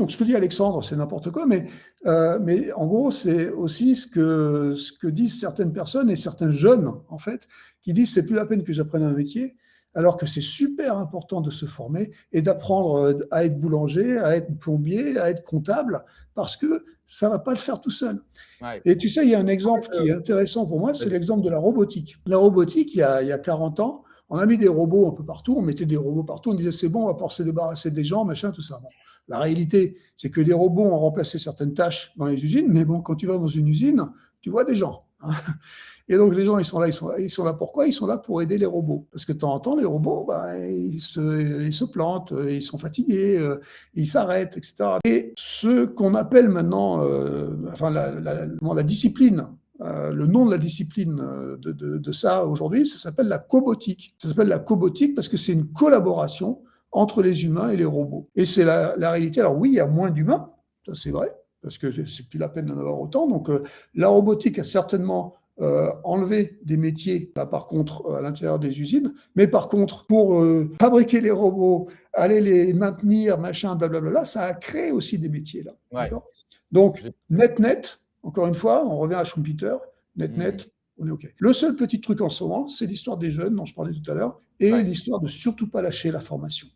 Donc ce que dit Alexandre, c'est n'importe quoi, mais en gros, c'est aussi ce que disent certaines personnes et certains jeunes, en fait, qui disent c'est plus la peine que j'apprenne un métier, alors que c'est super important de se former et d'apprendre à être boulanger, à être plombier, à être comptable, parce que ça ne va pas le faire tout seul. Ouais. Et tu sais, il y a un exemple Euh, qui est intéressant pour moi, c'est Vas-y. l'exemple de la robotique. La robotique, il y a 40 ans, on a mis des robots un peu partout, on mettait des robots partout, on disait c'est bon, on va pouvoir se débarrasser des gens, machin, tout ça. Bon. La réalité, c'est que les robots ont remplacé certaines tâches dans les usines, mais bon, quand tu vas dans une usine, tu vois des gens. Hein. Et donc les gens, ils sont là pourquoi? Ils sont là pour aider les robots. Parce que de temps en temps, les robots, bah, ils se plantent, ils sont fatigués, ils s'arrêtent, etc. Et ce qu'on appelle maintenant, enfin la discipline, le nom de la discipline de ça aujourd'hui, ça s'appelle la cobotique. Ça s'appelle la cobotique parce que c'est une collaboration entre les humains et les robots. Et c'est la réalité. Alors oui, il y a moins d'humains, ça c'est vrai, parce que c'est plus la peine d'en avoir autant. Donc la robotique a certainement enlevé des métiers, là, par contre, à l'intérieur des usines, mais par contre, pour fabriquer les robots, aller les maintenir, machin, blablabla, ça a créé aussi des métiers là. Ouais. D'accord. Donc, J'ai- net, encore une fois, on revient à Schumpeter, Mhm. net, on est OK. Le seul petit truc en ce moment, c'est l'histoire des jeunes dont je parlais tout à l'heure et Ouais. l'histoire de surtout pas lâcher la formation.